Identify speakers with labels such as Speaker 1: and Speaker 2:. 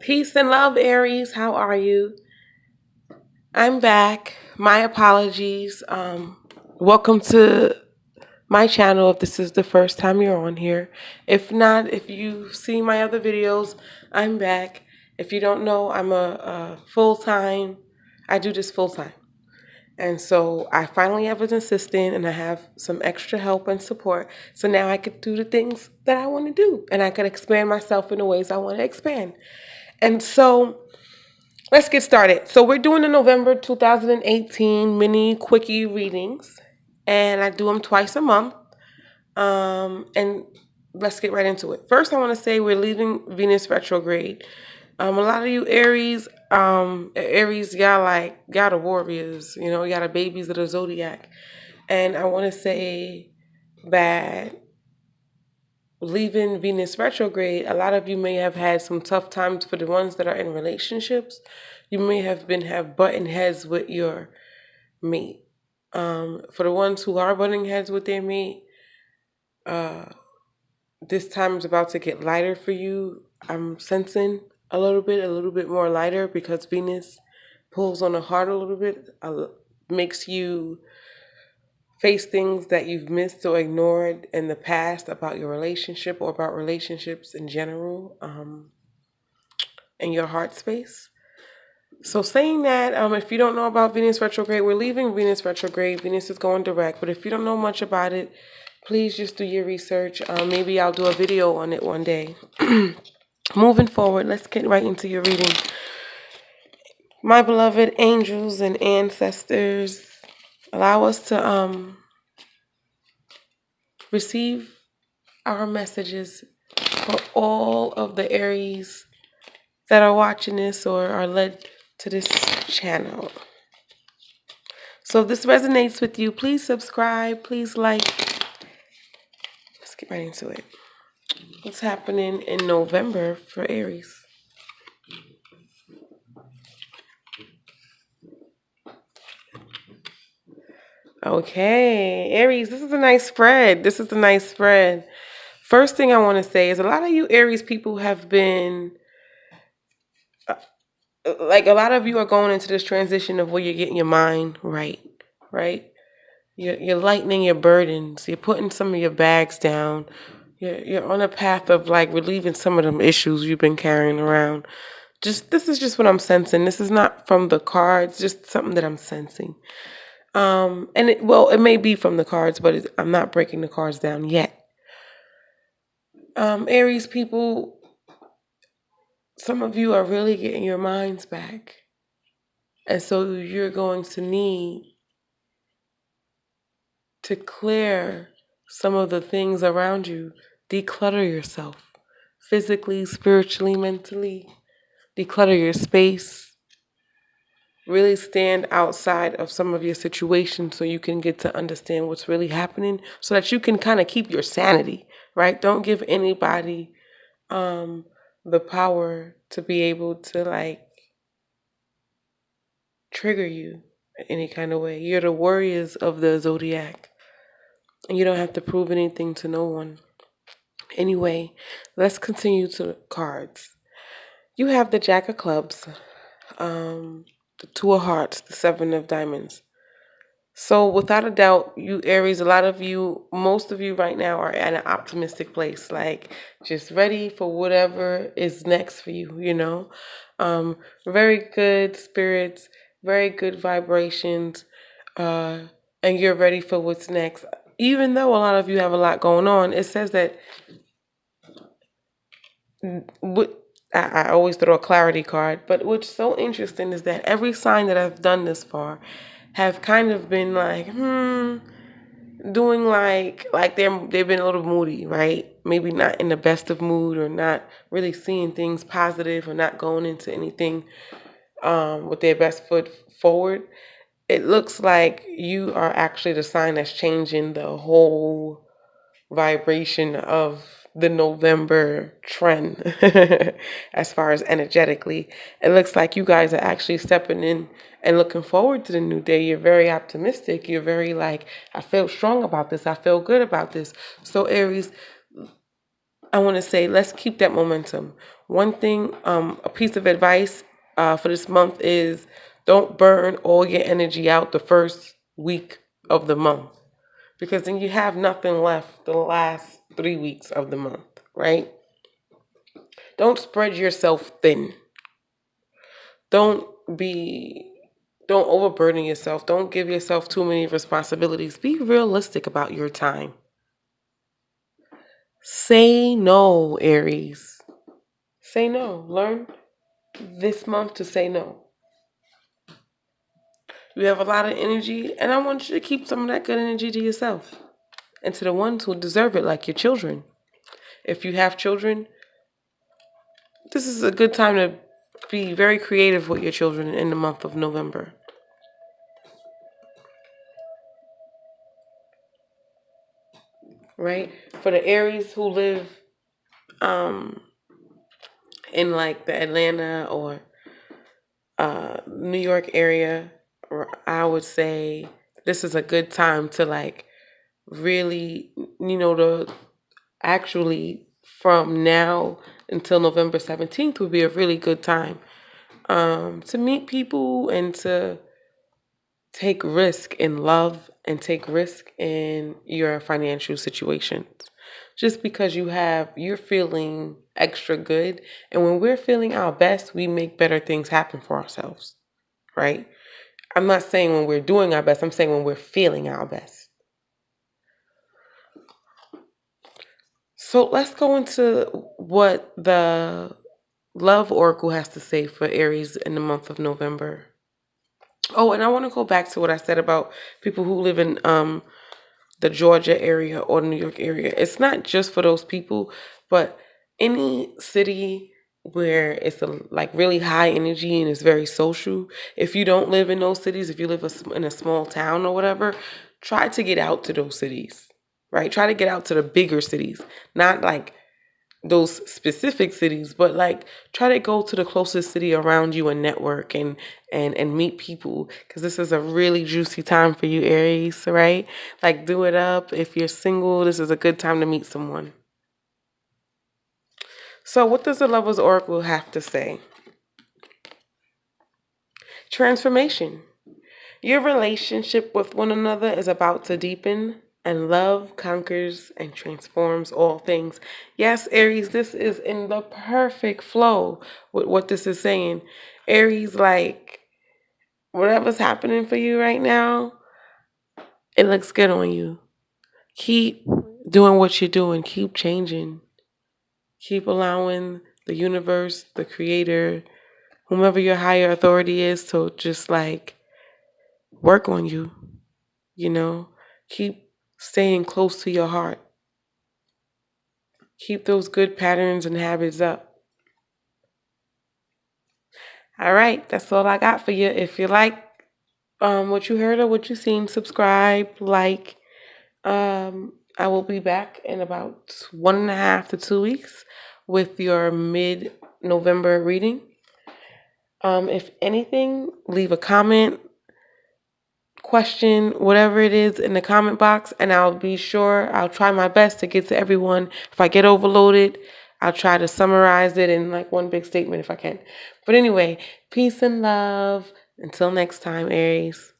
Speaker 1: Peace and love, Aries. How are you? I'm back. My apologies. Welcome to my channel if this is the first time you're on here. If not, if you've seen my other videos, I'm back. If you don't know, I'm a full-time, I do this full-time. And so I finally have an assistant and I have some extra help and support. So now I could do the things that I want to do and I could expand myself in the ways I want to expand. And so let's get started. So we're doing the November 2018 mini quickie readings, and I do them twice a month. And let's get right into it. First, I want to say we're leaving Venus retrograde. A lot of you Aries, y'all the warriors. You know, y'all the babies of the zodiac, and I want to say that leaving Venus retrograde, a lot of you may have had some tough times. For the ones that are in relationships, you may have butting heads with your mate. For the ones who are butting heads with their mate, this time is about to get lighter for you. I'm sensing a little bit more lighter because Venus pulls on the heart a little bit, makes you face things that you've missed or ignored in the past about your relationship or about relationships in general, in your heart space. So saying that, if you don't know about Venus retrograde, we're leaving Venus retrograde. Venus is going direct. But if you don't know much about it, please just do your research. Maybe I'll do a video on it one day. Moving forward, let's get right into your reading. My beloved angels and ancestors, allow us to receive our messages for all of the Aries that are watching this or are led to this channel. So if this resonates with you, please subscribe, please like. Let's get right into it. What's happening in November for Aries? Okay, Aries, this is a nice spread. First thing I want to say is a lot of you Aries people have been, a lot of you are going into this transition of where you're getting your mind right? You're lightening your burdens. You're putting some of your bags down. You're on a path of relieving some of them issues you've been carrying around. This is just what I'm sensing. This is not from the cards, just something that I'm sensing. It may be from the cards, but I'm not breaking the cards down yet. Aries people, some of you are really getting your minds back. And so you're going to need to clear some of the things around you. Declutter yourself physically, spiritually, mentally. Declutter your space. Really stand outside of some of your situations so you can get to understand what's really happening so that you can kind of keep your sanity, right? Don't give anybody the power to be able to trigger you in any kind of way. You're the warriors of the zodiac and you don't have to prove anything to no one. Anyway, let's continue to the cards. You have the Jack of Clubs, the Two of Hearts, the Seven of Diamonds. So without a doubt, you Aries, most of you right now are at an optimistic place, just ready for whatever is next for you, Very good spirits, very good vibrations, and you're ready for what's next. Even though a lot of you have a lot going on, it says that I always throw a clarity card, but what's so interesting is that every sign that I've done this far have kind of been doing they've been a little moody, right? Maybe not in the best of mood or not really seeing things positive or not going into anything with their best foot forward. It looks like you are actually the sign that's changing the whole vibration of the November trend as far as energetically. It looks like you guys are actually stepping in and looking forward to the new day. You're very optimistic. You're very I feel strong about this. I feel good about this. So Aries, I want to say, let's keep that momentum. One thing, a piece of advice for this month is don't burn all your energy out the first week of the month, because then you have nothing left the last 3 weeks of the month, right? Don't spread yourself thin. Don't be don't overburden yourself. Don't give yourself too many responsibilities. Be realistic about your time. Say no, Aries. Say no. Learn this month to say no. You have a lot of energy, and I want you to keep some of that good energy to yourself and to the ones who deserve it, like your children. If you have children, this is a good time to be very creative with your children in the month of November. Right? For the Aries who live in like the Atlanta or New York area, I would say this is a good time to like really, to actually from now until November 17th would be a really good time to meet people and to take risk in love and take risk in your financial situations. Just because you're feeling extra good. And when we're feeling our best, we make better things happen for ourselves, right? I'm not saying when we're doing our best, I'm saying when we're feeling our best. So let's go into what the Love Oracle has to say for Aries in the month of November. Oh, and I want to go back to what I said about people who live in the Georgia area or New York area. It's not just for those people, but any city where it's like really high energy and it's very social. If you don't live in those cities, if you live in a small town or whatever, try to get out to those cities, right? Try to get out to the bigger cities, not like those specific cities, but like try to go to the closest city around you and network and meet people, because this is a really juicy time for you, Aries, right? Like do it up. If you're single, this is a good time to meet someone. So what does the Lovers Oracle have to say? Transformation. Your relationship with one another is about to deepen, and love conquers and transforms all things. Yes, Aries, this is in the perfect flow with what this is saying. Aries, like, whatever's happening for you right now, it looks good on you. Keep doing what you're doing. Keep changing. Keep allowing the universe, the creator, whomever your higher authority is, to just like work on you. Keep staying close to your heart. Keep those good patterns and habits up. All right, that's all I got for you. If you like what you heard or what you seen, subscribe, like. I will be back in about 1.5 to 2 weeks with your mid-November reading. If anything, leave a comment, question, whatever it is in the comment box, and I'll try my best to get to everyone. If I get overloaded, I'll try to summarize it in like one big statement if I can. But anyway, peace and love. Until next time, Aries.